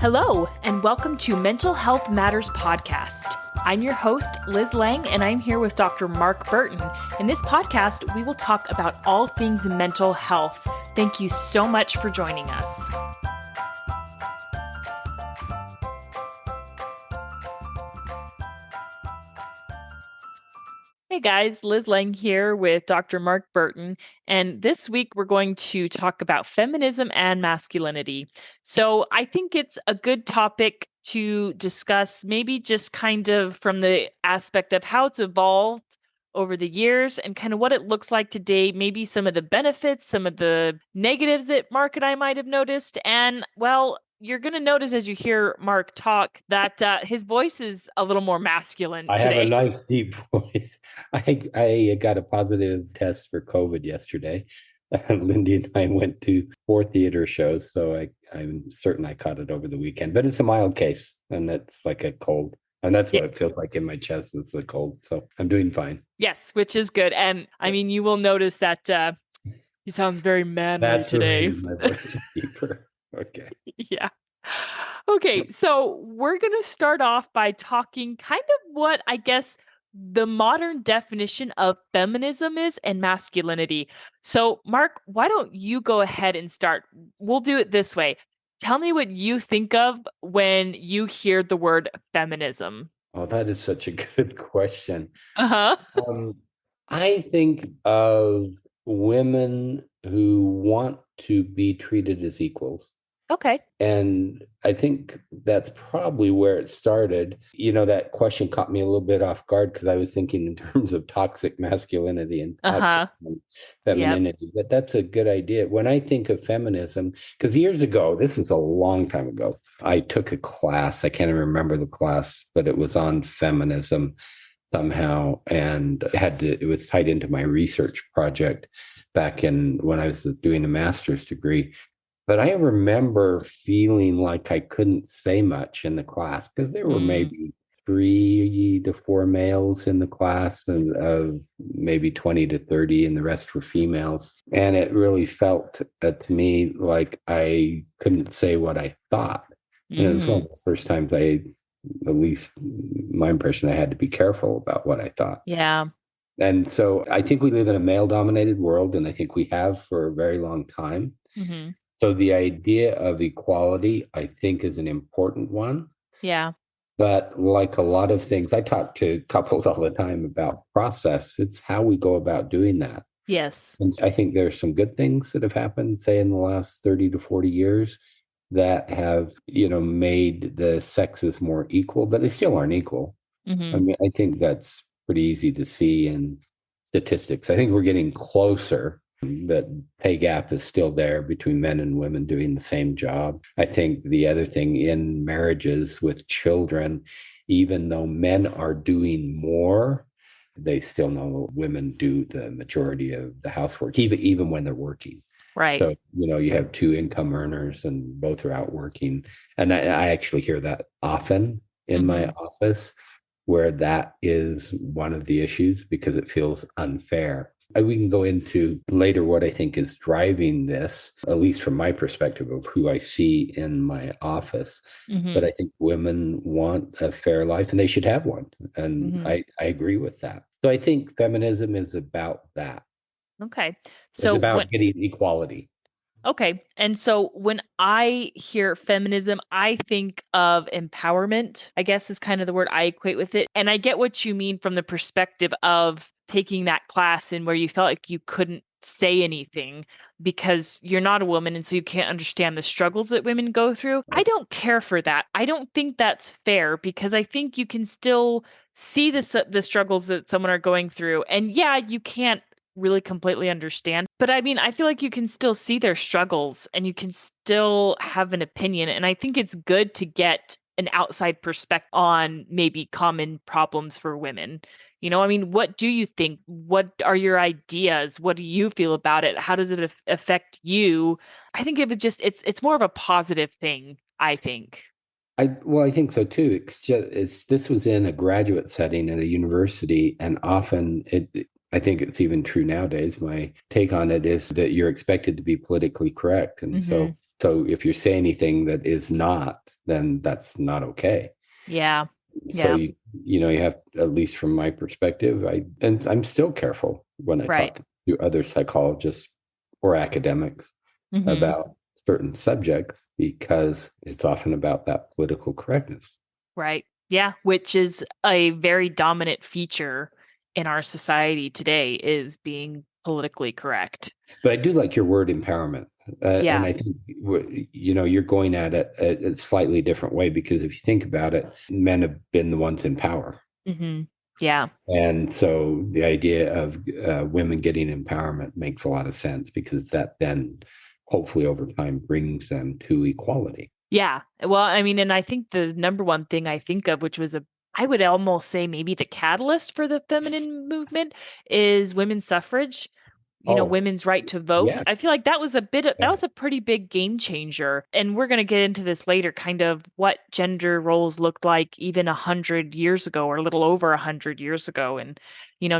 Hello, and welcome to Mental Health Matters Podcast. I'm your host, Liz Lang, and I'm here with Dr. Mark Burton. In this podcast, we will talk about all things mental health. Thank you so much for joining us. Hey guys, Liz Lang here with Dr. Mark Burton, and this week we're going to talk about feminism and masculinity. So I think it's a good topic to discuss, maybe just kind of from the aspect of how it's evolved over the years and kind of what it looks like today, maybe some of the benefits, some of the negatives that Mark and I might have noticed, and well, you're going to notice as you hear Mark talk that his voice is a little more masculine I today. have a nice deep voice. I got a positive test for COVID yesterday. Lindy and I went to 4 theater shows, so I'm certain I caught it over the weekend. But it's a mild case, and it's like a cold. And that's what it feels like in my chest is the cold. So I'm doing fine. Yes, which is good. And I mean, you will notice that he sounds very manly That's today. the reason my voice is deeper. Okay. Yeah. Okay, so we're going to start off by talking kind of what I guess the modern definition of feminism is and masculinity. So, Mark, why don't you go ahead and start? We'll do it this way. Tell me what you think of when you hear the word feminism. Oh, that is such a good question. Uh-huh. I think of women who want to be treated as equals. Okay. And I think that's probably where it started. You know, that question caught me a little bit off guard because I was thinking in terms of toxic masculinity and toxic femininity. Yep. But that's a good idea. When I think of feminism, because years ago, this was a long time ago, I took a class. I can't even remember the class, but it was on feminism somehow. And it was tied into my research project back in when I was doing a master's degree. But I remember feeling like I couldn't say much in the class because there were maybe 3 to 4 males in the class and of maybe 20 to 30, and the rest were females. And it really felt to me like I couldn't say what I thought. And it was one of the first times at least my impression, I had to be careful about what I thought. Yeah. And so I think we live in a male-dominated world, and I think we have for a very long time. Mm-hmm. So the idea of equality, I think, is an important one. Yeah. But like a lot of things, I talk to couples all the time about process. It's how we go about doing that. Yes. And I think there's some good things that have happened, say, in the last 30 to 40 years that have, made the sexes more equal, but they still aren't equal. Mm-hmm. I mean, I think that's pretty easy to see in statistics. I think we're getting closer. That pay gap is still there between men and women doing the same job. I think the other thing in marriages with children, even though men are doing more, they still know women do the majority of the housework, even when they're working. Right. So, you have 2 income earners and both are out working. And I actually hear that often in my office, where that is one of the issues because it feels unfair. We can go into later what I think is driving this, at least from my perspective of who I see in my office. But I think women want a fair life and they should have one. And I agree with that. So I think feminism is about that. Okay. So it's about getting equality. Okay. And so when I hear feminism, I think of empowerment, I guess is kind of the word I equate with it. And I get what you mean from the perspective of taking that class and where you felt like you couldn't say anything because you're not a woman and so you can't understand the struggles that women go through. I don't care for that. I don't think that's fair because I think you can still see the struggles that someone are going through. And yeah, you can't really completely understand. But I mean, I feel like you can still see their struggles and you can still have an opinion. And I think it's good to get an outside perspective on maybe common problems for women. I mean, what do you think? What are your ideas? What do you feel about it? How does it affect you? I think it's more of a positive thing, I think. I think so too. This was in a graduate setting at a university, and often I think it's even true nowadays. My take on it is that you're expected to be politically correct. And so if you say anything that is not, then that's not okay. Yeah. So Yeah. you have, at least from my perspective, I'm still careful when I Right. talk to other psychologists or academics Hmm. about certain subjects because it's often about that political correctness. Right. Yeah. Which is a very dominant feature in our society today, is being politically correct. But I do like your word empowerment. And Yeah. I think, you're going at it a slightly different way because if you think about it, men have been the ones in power. Hmm. Yeah. And so the idea of women getting empowerment makes a lot of sense because that then hopefully over time brings them to equality. Yeah. Well, I mean, and I think the number one thing I think of, which was I would almost say maybe the catalyst for the feminine movement, is women's suffrage. Oh, Women's right to vote. yeah. I feel like that was a pretty big game changer. And we're going to get into this later, kind of what gender roles looked like even 100 years ago, or a little over 100 years ago. And,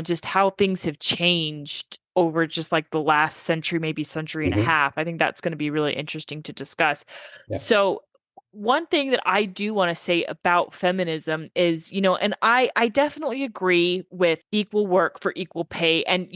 just how things have changed over just like the last century, maybe century and a Hmm. half. I think that's going to be really interesting to discuss. Yeah. So one thing that I do want to say about feminism is, and I definitely agree with equal work for equal pay. And,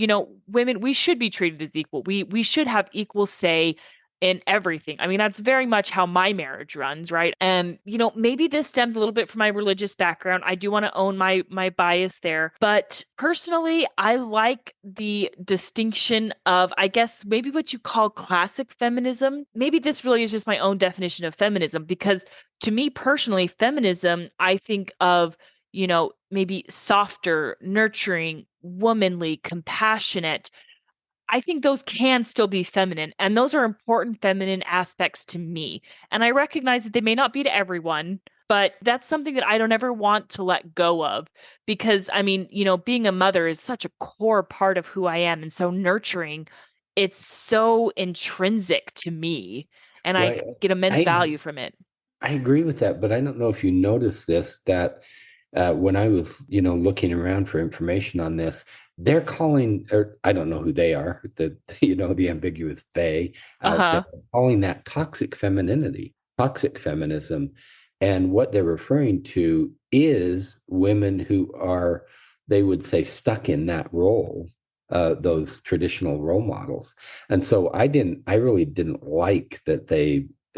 women, we should be treated as equal. We should have equal say in everything. I mean, that's very much how my marriage runs, right? And, maybe this stems a little bit from my religious background. I do want to own my bias there. But personally, I like the distinction of, I guess, maybe what you call classic feminism. Maybe this really is just my own definition of feminism, because to me personally, feminism, I think of, maybe softer, nurturing, womanly, compassionate. I think those can still be feminine, and those are important feminine aspects to me. And I recognize that they may not be to everyone, but that's something that I don't ever want to let go of, because I mean, being a mother is such a core part of who I am, and so nurturing, it's so intrinsic to me, and I Well, get immense I value from it. I agree with that, but I don't know if you noticed this, that when I was, looking around for information on this, they're calling, or I don't know who they are, the ambiguous they out there, Uh-huh. calling that toxic femininity, toxic feminism. And what they're referring to is women who are, they would say, stuck in that role, those traditional role models. And so I really didn't like that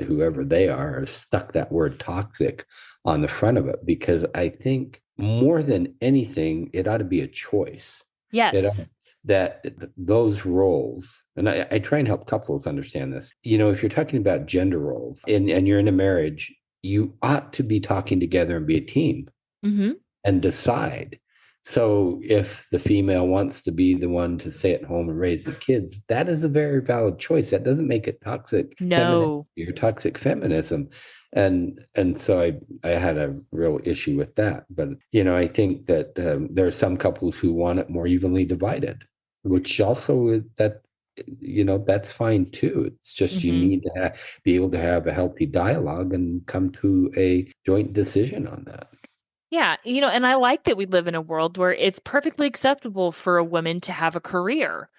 whoever they are, stuck that word toxic on the front of it because I think more than anything, it ought to be a choice. It ought, Yes. that those roles, and I try and help couples understand this. If you're talking about gender roles and you're in a marriage, you ought to be talking together and be a team Mm-hmm. and decide. So if the female wants to be the one to stay at home and raise the kids, that is a very valid choice. That doesn't make it toxic femininity No. or toxic feminism. And so I had a real issue with that. But I think that there are some couples who want it more evenly divided, which also that's fine too. It's just you Mm-hmm. need to be able to have a healthy dialogue and come to a joint decision on that. Yeah, and I like that we live in a world where it's perfectly acceptable for a woman to have a career.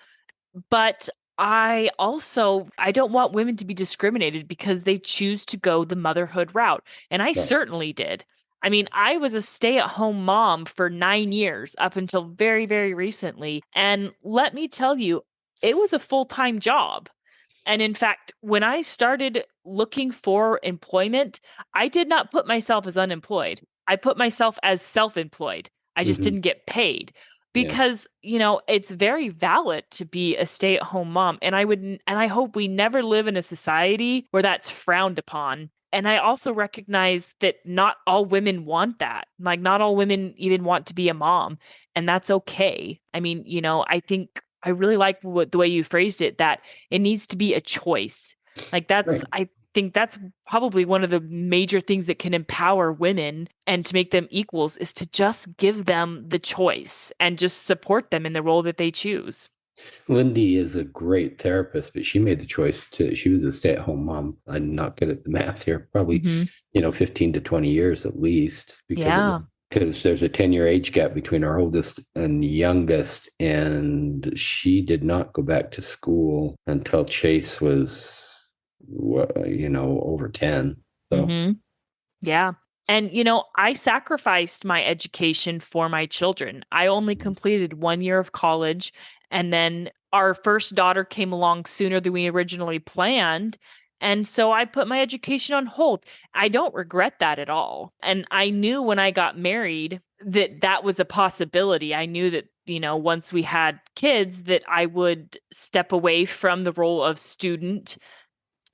But I don't want women to be discriminated because they choose to go the motherhood route. And I Right. certainly did. I mean, I was a stay-at-home mom for 9 years up until very, very recently. And let me tell you, it was a full-time job. And in fact, when I started looking for employment, I did not put myself as unemployed. I put myself as self-employed. I just Hmm. didn't get paid Yeah. because, it's very valid to be a stay-at-home mom. And I hope we never live in a society where that's frowned upon. And I also recognize that not all women want that. Like, not all women even want to be a mom, and that's okay. I mean, I think I really like the way you phrased it, that it needs to be a choice. Like, Right. I think that's probably one of the major things that can empower women and to make them equals, is to just give them the choice and just support them in the role that they choose. Lindy is a great therapist, but she made the choice she was a stay-at-home mom. I'm not good at the math here, probably, Hmm. 15 to 20 years at least, Yeah. because there's a 10-year age gap between our oldest and youngest, and she did not go back to school until Chase was, over 10. So Hmm. Yeah. And, I sacrificed my education for my children. I only completed 1 year of college, and then our first daughter came along sooner than we originally planned. And so I put my education on hold. I don't regret that at all. And I knew when I got married that that was a possibility. I knew that, once we had kids, that I would step away from the role of student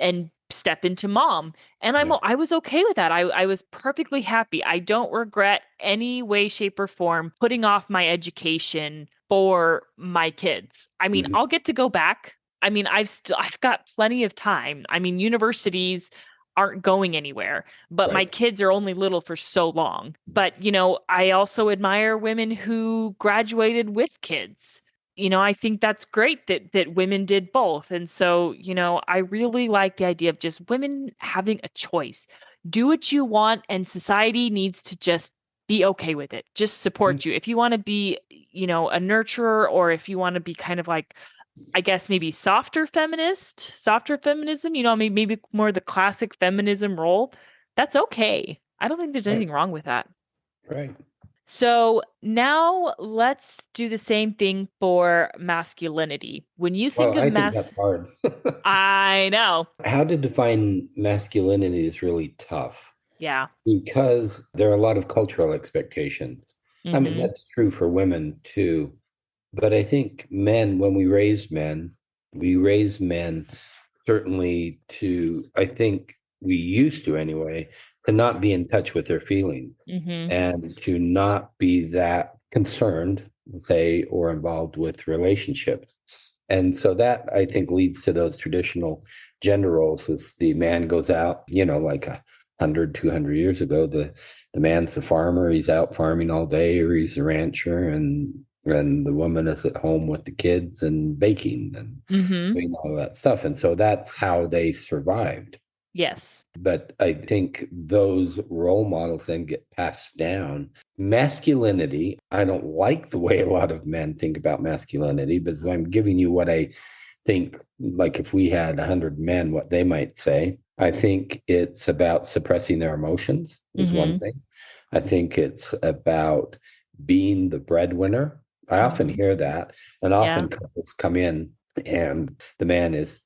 and step into mom. And Yeah. I was okay with that. I was perfectly happy. I don't regret any way, shape, or form putting off my education for my kids. I mean, Mhm. I'll get to go back. I mean, I've got plenty of time. I mean, universities aren't going anywhere, but my Right. kids are only little for so long. But, I also admire women who graduated with kids. I think that's great that women did both. And so, I really like the idea of just women having a choice. Do what you want, and society needs to just be okay with it. Just Mm. support you. If you want to be, a nurturer, or if you want to be kind of like, I guess maybe softer feminism, maybe more the classic feminism role, that's okay. I don't think there's Right. anything wrong with that. Right. So now let's do the same thing for masculinity. When you think Well, of I think that's hard. I know. How to define masculinity is really tough Yeah. because there are a lot of cultural expectations. I mean, Mhm. that's true for women too. But I think men, when we raise men certainly to, I think we used to anyway, to not be in touch with their feelings Mhm. and to not be that concerned, say, or involved with relationships. And so that I think leads to those traditional gender roles as the man goes out, like 100, 200 years ago, the man's the farmer, he's out farming all day, or he's the rancher, and the woman is at home with the kids and baking and Mhm. doing all that stuff. And so that's how they survived. Yes. But I think those role models then get passed down. Masculinity, I don't like the way a lot of men think about masculinity, but I'm giving you what I think, like if we had 100 men, what they might say. I think it's about suppressing their emotions, is one Mhm. thing. I think it's about being the breadwinner. I often Mhm. hear that, and Yeah. often couples come in and the man is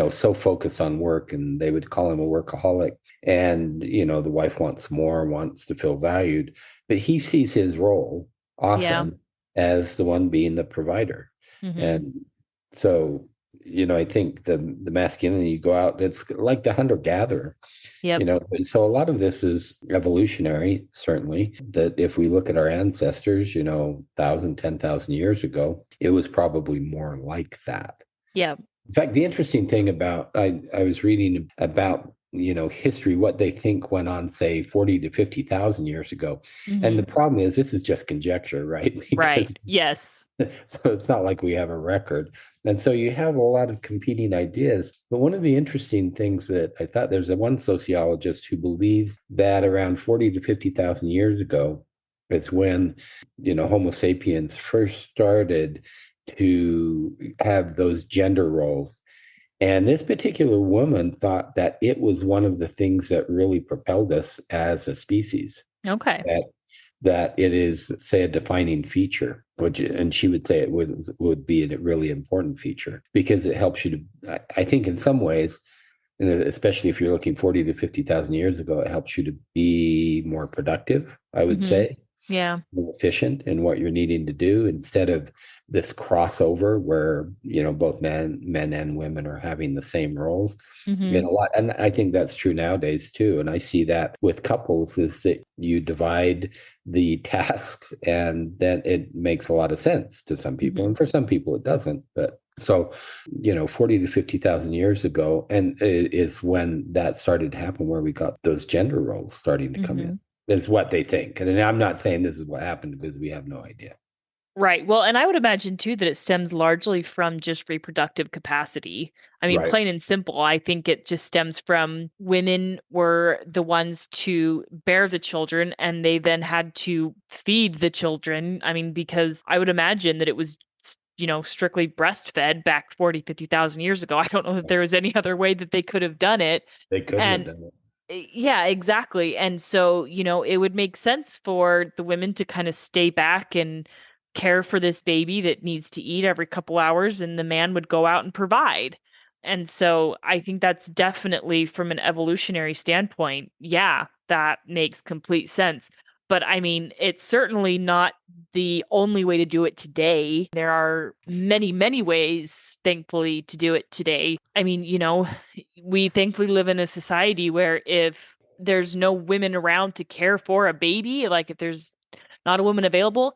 so focused on work, and they would call him a workaholic. And, the wife wants more, wants to feel valued, but he sees his role Yeah. often as the one being the provider. Mhm. And so, I think the masculinity, you go out, it's like the hunter gatherer, Yep. and so a lot of this is evolutionary, certainly, that if we look at our ancestors, 1,000, 10,000 years ago, it was probably more like that. Yep. In fact, the interesting thing about I was reading about history, what they think went on, say 40 to 50,000 years ago, and the Mhm. problem is this is just conjecture, right? Right. Because Yes. so it's not like we have a record, and so you have a lot of competing ideas. But one of the interesting things that I thought, there's a one sociologist who believes that around 40 to 50,000 years ago is when Homo sapiens first started to have those gender roles. And this particular woman thought that it was one of the things that really propelled us as a species, Okay. that it is, say, a defining feature, which, and she would say it would be a really important feature because it helps you to, I think in some ways, and especially if you're looking 40 to 50,000 years ago, it helps you to be more productive, I would Mhm. say, Yeah. more efficient in what you're needing to do, instead of this crossover where both men and women are having the same roles in Mhm. a lot. And I think that's true nowadays too, and I see that with couples, is that you divide the tasks and then it makes a lot of sense to some people, Mhm. and for some people it doesn't. But so 40 to 50,000 years ago, and it is when that started to happen, where we got those gender roles starting to come in, Mhm. is what they think. And I'm not saying this is what happened, because we have no idea. Right. Well, and I would imagine too that it stems largely from just reproductive capacity. I mean, Right. plain and simple, I think it just stems from women were the ones to bear the children, and they then had to feed the children. I mean, because I would imagine that it was, strictly breastfed back 40, 50,000 years ago. I don't know that there was any other way that they could have done it. They couldn't have And done it. Yeah, exactly. And so, it would make sense for the women to kind of stay back and care for this baby that needs to eat every couple hours, and the man would go out and provide. And so I think that's definitely from an evolutionary standpoint, yeah, that makes complete sense. But I mean, it's certainly not the only way to do it today. There are many, many ways, thankfully, to do it today. I mean, we thankfully live in a society where if there's no women around to care for a baby, like if there's not a woman available,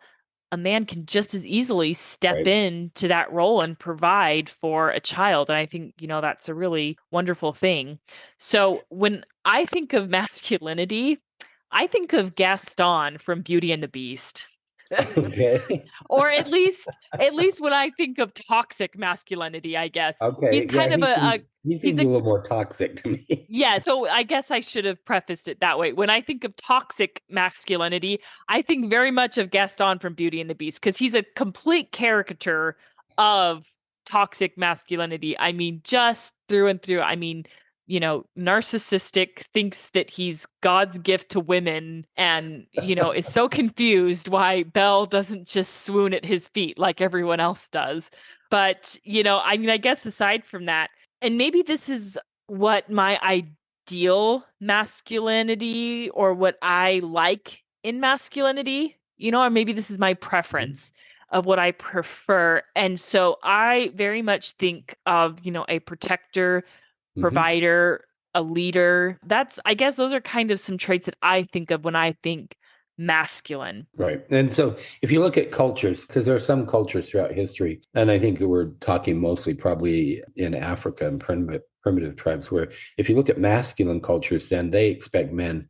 a man can just as easily step Right. into that role and provide for a child. And I think, that's a really wonderful thing. So when I think of masculinity, I think of Gaston from Beauty and the Beast. Okay. Or at least when I think of toxic masculinity, I guess. He's Okay. Yeah, kind of he he's seems a a little more toxic to me. yeah, so I guess I should have prefaced it that way. When I think of toxic masculinity, I think very much of Gaston from Beauty and the Beast because he's a complete caricature of toxic masculinity. I mean, just through and through. I mean, narcissistic, thinks that he's God's gift to women and, is so confused why Belle doesn't just swoon at his feet like everyone else does. But, I mean, I guess aside from that, and maybe this is what my ideal masculinity or what I like in masculinity, or maybe this is my preference of what I prefer. And so I very much think of, a protector, Mhm. provider, a leader. I guess those are kind of some traits that I think of when I think masculine. Right. And so if you look at cultures, because there are some cultures throughout history, and I think we're talking mostly probably in Africa and primitive tribes, where if you look at masculine cultures, then they expect men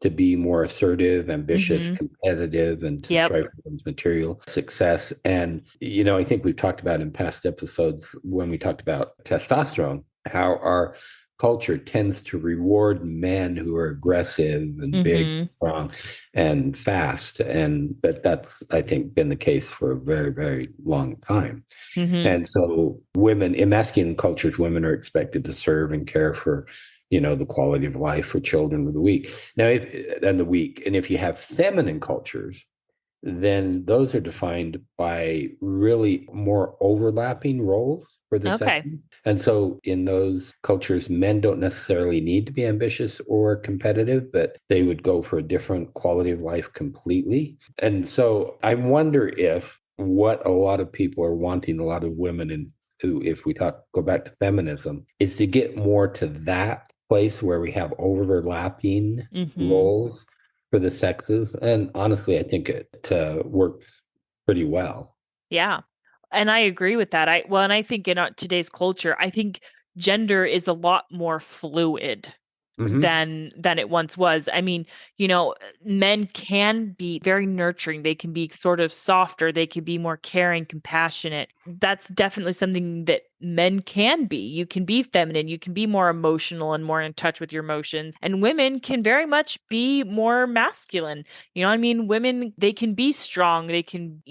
to be more assertive, ambitious, Mm-hmm. competitive, and to Yep. strive for material success. And, I think we've talked about in past episodes when we talked about testosterone, how our culture tends to reward men who are aggressive and big, Mm-hmm. strong, and fast. And but that's, I think, been the case for a very, very long time. Mm-hmm. And so women in masculine cultures, women are expected to serve and care for, the quality of life for children of the weak. Now, if you have feminine cultures, then those are defined by really more overlapping roles for the Okay. section. And so in those cultures, men don't necessarily need to be ambitious or competitive, but they would go for a different quality of life completely. And so I wonder if what a lot of people are wanting, a lot of women, and who, if we go back to feminism, is to get more to that place where we have overlapping Mm-hmm. roles for the sexes. And honestly, I think it works pretty well. Yeah. And I agree with that. And I think in today's culture, I think gender is a lot more fluid Hmm. than it once was. I mean, men can be very nurturing. They can be sort of softer. They can be more caring, compassionate. That's definitely something that men can be. You can be feminine. You can be more emotional and more in touch with your emotions. And women can very much be more masculine. I mean, women, they can be strong. They can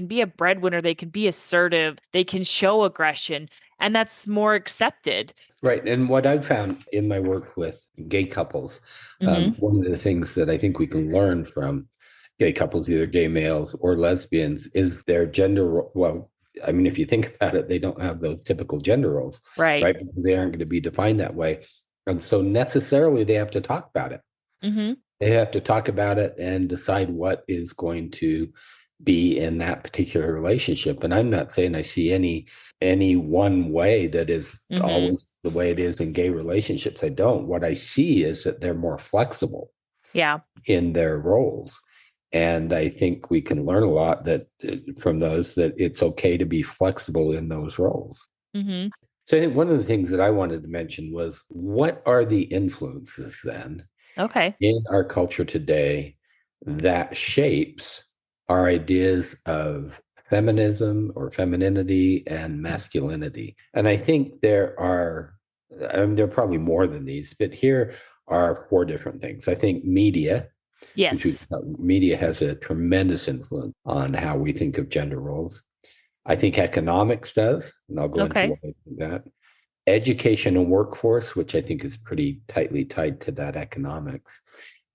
be a breadwinner. They can be assertive. They can show aggression. And that's more accepted. Right. And what I've found in my work with gay couples, Hmm. one of the things that I think we can learn from gay couples, either gay males or lesbians, is their well, I mean, if you think about it, they don't have those typical gender roles, Right. right? They aren't going to be defined that way. And so necessarily they have to talk about it. Hmm. They have to talk about it and decide what is going to be in that particular relationship. And I'm not saying I see any one way that is Hmm. always the way it is in gay relationships. I don't. What I see is that they're more flexible Yeah. in their roles. And I think we can learn a lot from those, that it's okay to be flexible in those roles. Hmm. So I think one of the things that I wanted to mention was, what are the influences then Okay. in our culture today that shapes our ideas of feminism or femininity and masculinity? And I think there are probably more than these, but here are four different things. I think Yes. media has a tremendous influence on how we think of gender roles. I think economics does, and I'll go into Okay. why I think that. education and workforce, which I think is pretty tightly tied to that economics.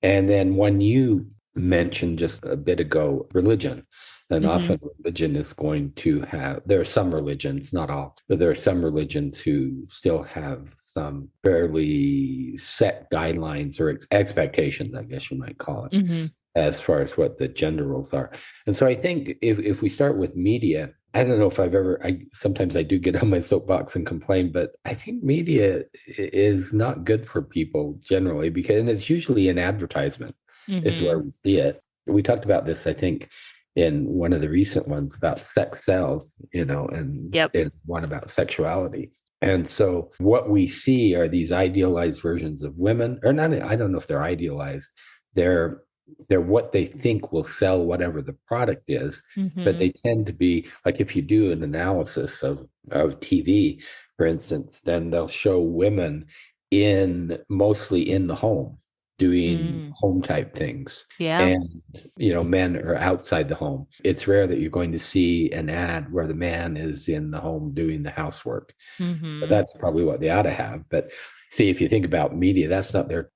And then when you mentioned just a bit ago, religion. And Mm-hmm. often religion is going to have, there are some religions, not all, but there are some religions who still have some fairly set guidelines or expectations, I guess you might call it, Mm-hmm. as far as what the gender roles are. And so I think if we start with media, I don't know if I've ever, sometimes I do get on my soapbox and complain, but I think media is not good for people generally because, and it's usually an advertisement is where Mm-hmm. we see it. We talked about this, I think, in one of the recent ones about sex sells, and Yep. in one about sexuality. And so what we see are these idealized versions of women, or not, I don't know if they're idealized. They're they're what they think will sell whatever the product is, but Mm-hmm. they tend to be like if you do an analysis of TV, for instance, then they'll show women in mostly in the home doing Mm. home type things. Yeah. And men are outside the home. It's rare that you're going to see an ad where the man is in the home doing the housework. But Mm-hmm. that's probably what they ought to have. But see, if you think about media, that's not their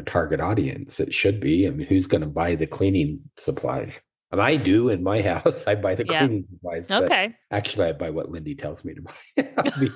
target audience. It should be. I mean, who's going to buy the cleaning supplies? And I do in my house. I buy the Yeah. cleaning supplies, but Okay. actually I buy what Lindy tells me to buy. I'll be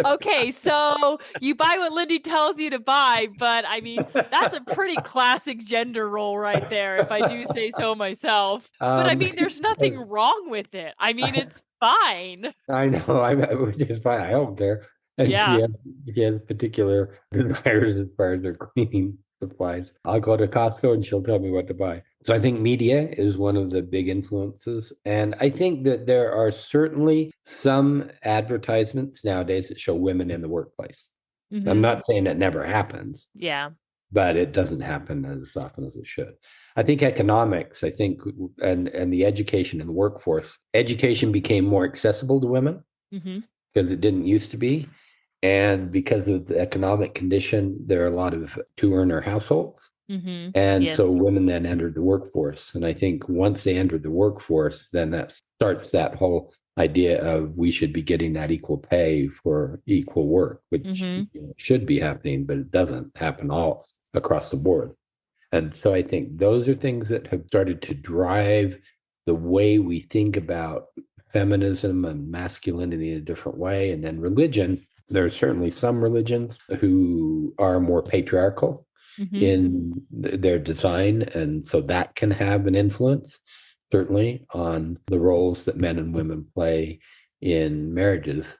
Okay, so you buy what Lindy tells you to buy, but I mean, that's a pretty classic gender role right there, if I do say so myself. But I um, mean, there's nothing wrong with it. I mean, it's fine. I know. Which is fine. I don't care. And Yeah. she has particular desires as far as her cleaning supplies. I'll go to Costco and she'll tell me what to buy. So I think media is one of the big influences. And I think that there are certainly some advertisements nowadays that show women in the workplace. I'm Mm-hmm. not saying it never happens, Yeah. but it doesn't happen as often as it should. I think economics, and the education and workforce, education became more accessible to women Mm-hmm. because it didn't used to be. And because of the economic condition, there are a lot of two earner households. Mm-hmm. And so Yes. women then entered the workforce. And I think once they entered the workforce, then that starts that whole idea of we should be getting that equal pay for equal work, which Mm-hmm. should be happening, but it doesn't happen all across the board. And so I think those are things that have started to drive the way we think about feminism and masculinity in a different way. And then religion, there are certainly some religions who are more patriarchal Mm-hmm. in their design. And so that can have an influence, certainly, on the roles that men and women play in marriages.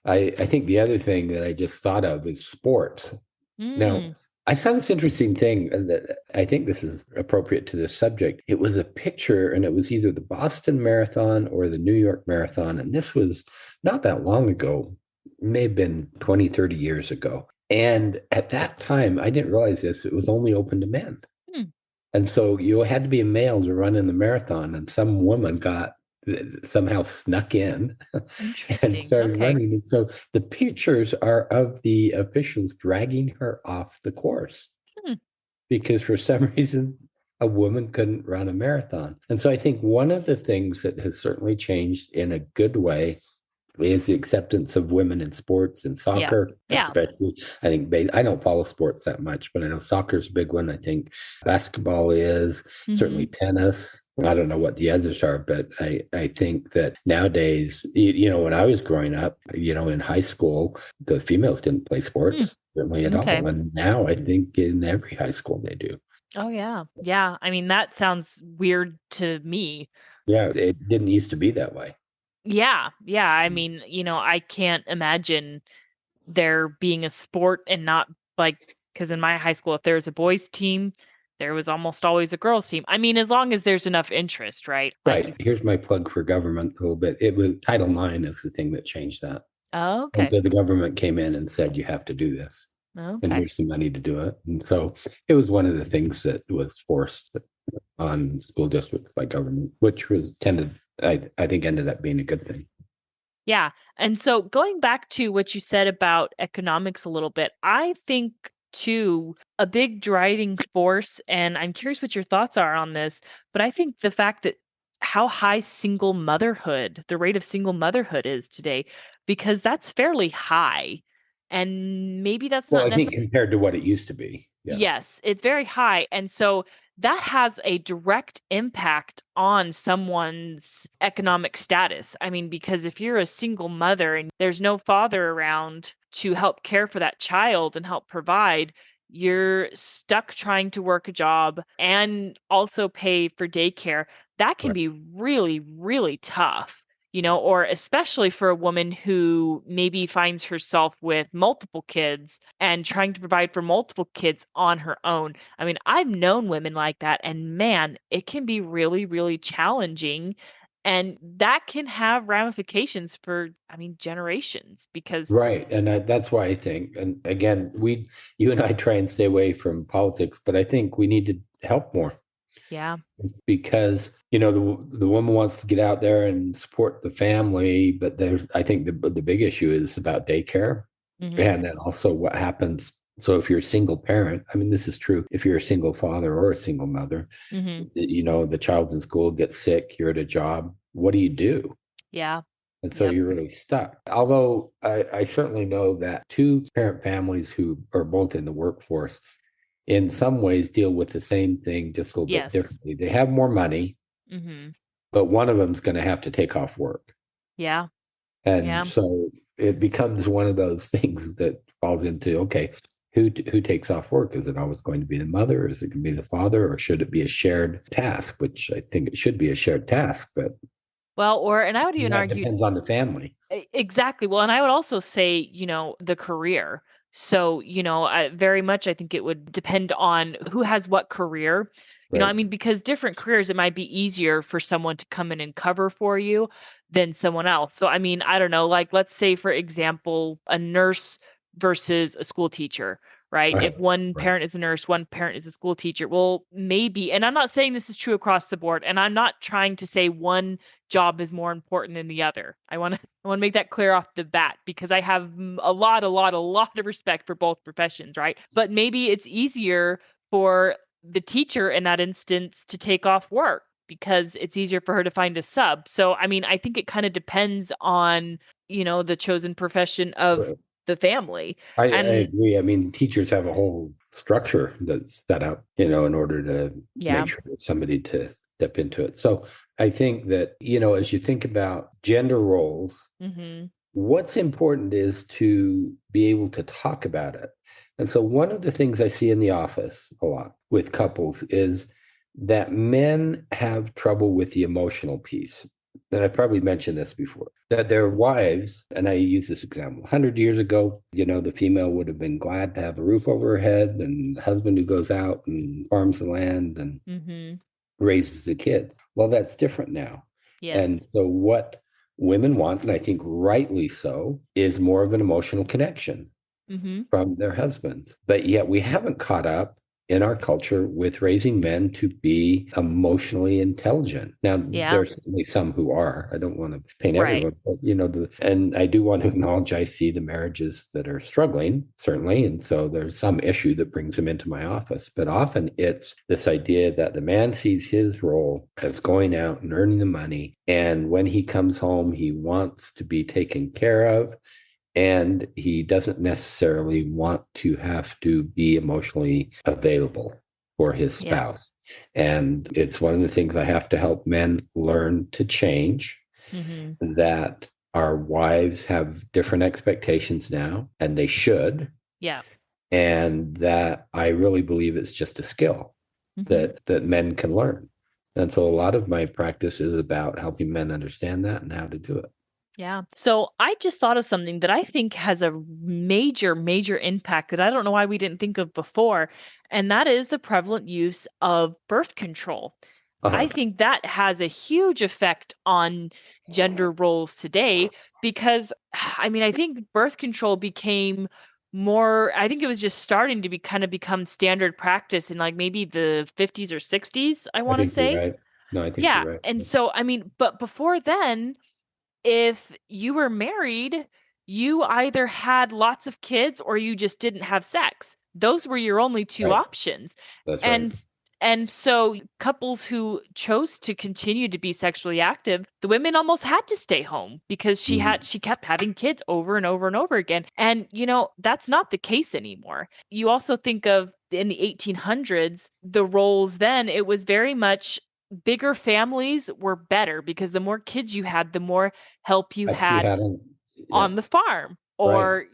I think the other thing that I just thought of is sports. Now, Mm. I saw this interesting thing that I think this is appropriate to this subject. It was a picture, and it was either the Boston Marathon or the New York Marathon. And this was not that long ago, it may have been 20, 30 years ago. And at that time, I didn't realize this, it was only open to men. Hmm. And so you had to be a male to run in the marathon, and some woman got somehow snuck in and Interesting. started Okay. running. And so the pictures are of the officials dragging her off the course Hmm. because for some reason a woman couldn't run a marathon. And so I think one of the things that has certainly changed in a good way is the acceptance of women in sports and Yeah. soccer, Yeah. especially. I think I don't follow sports that much, but I know soccer's a big one. I think basketball is Mm-hmm. certainly tennis. I don't know what the others are, but I think that nowadays, when I was growing up, in high school, the females didn't play Hmm. sports certainly at Okay. all. And now I think in every high school they do. Oh yeah. Yeah. I mean, that sounds weird to me. Yeah, it didn't used to be that way. Yeah. Yeah. I mean, I can't imagine there being a sport and not like, because in my high school, if there was a boys team, there was almost always a girls team. I mean, as long as there's enough interest, right? Right. Like, Here's my plug for government a little bit. It was Title IX is the thing that changed that. oh, And okay. so the government came in and said, you have to do this, and Okay. here's some money to do it. And so it was one of the things that was forced on school districts by government, which I think, ended up being a good thing. Yeah. And so going back to what you said about economics a little bit, I think too, a big driving force, and I'm curious what your thoughts are on this, but I think the fact that how high the rate of single motherhood is today, because that's fairly high. And maybe that's Well, not I think necessarily. compared to what it used to be. Yeah. Yes, it's very high. And so that has a direct impact on someone's economic status. I mean, because if you're a single mother and there's no father around to help care for that child and help provide, you're stuck trying to work a job and also pay for daycare. That can Right. be really, really tough. Or especially for a woman who maybe finds herself with multiple kids and trying to provide for multiple kids on her own. I mean, I've known women like that, and man, it can be really, really challenging. And that can have ramifications for, I mean, generations because, Right. And that's why I think, and again, you and I try and stay away from politics, but I think we need to help more yeah. because, the woman wants to get out there and support the family, but I think the big issue is about daycare. Hmm. And then also what happens. So if you're a single parent, I mean, this is true. If you're a single father or a single mother, Hmm. the child's in school, gets sick, you're at a job. What do you do? Yeah. And so Yep. you're really stuck. Although I certainly know that two parent families who are both in the workforce in some ways deal with the same thing just a little bit Yes. differently. They have more money, Hmm. but one of them's going to have to take off work. Yeah. And Yeah. so it becomes one of those things that falls into, okay, who takes off work? Is it always going to be the mother? Is it going to be the father? Or should it be a shared task? Which I think it should be a shared task, but And I would even that argue. depends on the family. Exactly. Well, and I would also say, the career. So, very much I think it would depend on who has what career. I Right. mean, because different careers, it might be easier for someone to come in and cover for you than someone else. So, I mean, I don't know, like let's say, for example, a nurse versus a school teacher, right? Right. If one Right. parent is a nurse, one parent is a school teacher, well, maybe, and I'm not saying this is true across the board, and I'm not trying to say one job is more important than the other. I want to make that clear off the bat because I have a lot of respect for both professions, right? But maybe it's easier for the teacher in that instance to take off work because it's easier for her to find a sub. So, I mean, I think it kind of depends on, the chosen profession of Right. the family. I And agree. I mean, teachers have a whole structure that's set up, in order to yeah. make sure that somebody to step into it. So I think that, as you think about gender roles, Mhm. what's important is to be able to talk about it. And so one of the things I see in the office a lot with couples is that men have trouble with the emotional piece. And I probably mentioned this before, that their wives, and I use this example, 100 years ago, the female would have been glad to have a roof over her head and the husband who goes out and farms the land and Mhm. raises the kids. Well, that's different now. And Yes. so what women want, and I think rightly so, is more of an emotional connection Mhm. from their husbands. But yet we haven't caught up in our culture with raising men to be emotionally intelligent. Now, Yeah. there's certainly some who are. I don't want to paint Right. everyone, but and I do want to acknowledge I see the marriages that are struggling, certainly. And so there's some issue that brings them into my office. But often it's this idea that the man sees his role as going out and earning the money. And when he comes home, he wants to be taken care of and he doesn't necessarily want to have to be emotionally available for his Yeah. spouse. And it's one of the things I have to help men learn to change, Mhm. that our wives have different expectations now, and they should, Yeah. and that I really believe it's just a skill Mhm. that men can learn. And so a lot of my practice is about helping men understand that and how to do it. Yeah. So I just thought of something that I think has a major, major impact that I don't know why we didn't think of before, and that is the prevalent use of birth control. I Uh-huh. think that has a huge effect on gender roles today because, I mean, I think birth control became more, I think it was just starting to become standard practice in like maybe the 50s or 60s, I I want to think you're say. right. No, I think Yeah. you're right. And so, I mean, but before then, if you were married, you either had lots of kids or you just didn't have sex. Those were your only two Right. options. That's And right. And so couples who chose to continue to be sexually active, the women almost had to stay home because she kept having kids over and over and over again. And, that's not the case anymore. You also think of in the 1800s, the roles then, it was very much bigger families were better because the more kids you had, the more help you had on the farm or,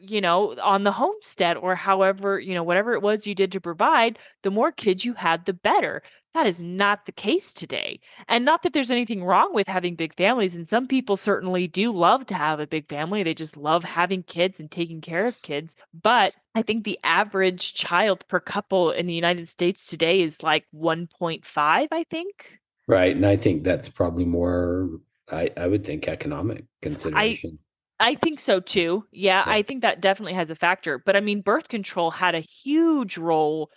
on the homestead or however, whatever it was you did to provide, the more kids you had, the better. That is not the case today. And not that there's anything wrong with having big families. And some people certainly do love to have a big family. They just love having kids and taking care of kids. But I think the average child per couple in the United States today is like 1.5, I think. Right. And I think that's probably more, I would think, economic consideration. I think so too. Yeah, I think that definitely has a factor. But I mean, birth control had a huge role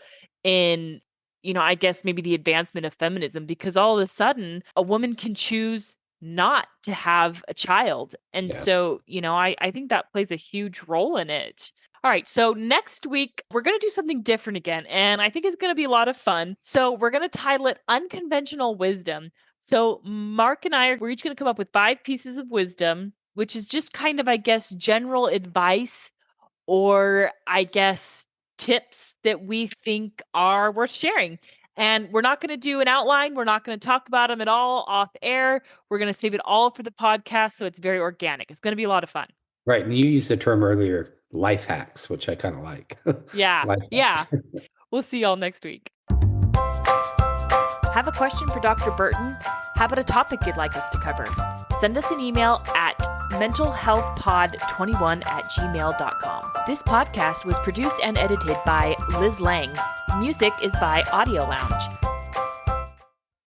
in, I guess maybe the advancement of feminism, because all of a sudden a woman can choose not to have a child. And so, I think that plays a huge role in it. All right. So next week, we're going to do something different again. And I think it's going to be a lot of fun. So we're going to title it Unconventional Wisdom. So Mark and we're each going to come up with 5 pieces of wisdom, which is just kind of, I guess, general advice or I guess tips that we think are worth sharing. And we're not going to do an outline. We're not going to talk about them at all off air. We're going to save it all for the podcast. So it's very organic. It's going to be a lot of fun. Right. And you used the term earlier, life hacks, which I kind of like. Yeah. Yeah. We'll see y'all next week. Have a question for Dr. Burton? How about a topic you'd like us to cover? Send us an email at mentalhealthpod21@gmail.com. This podcast was produced and edited by Liz Lang. Music is by Audio Lounge.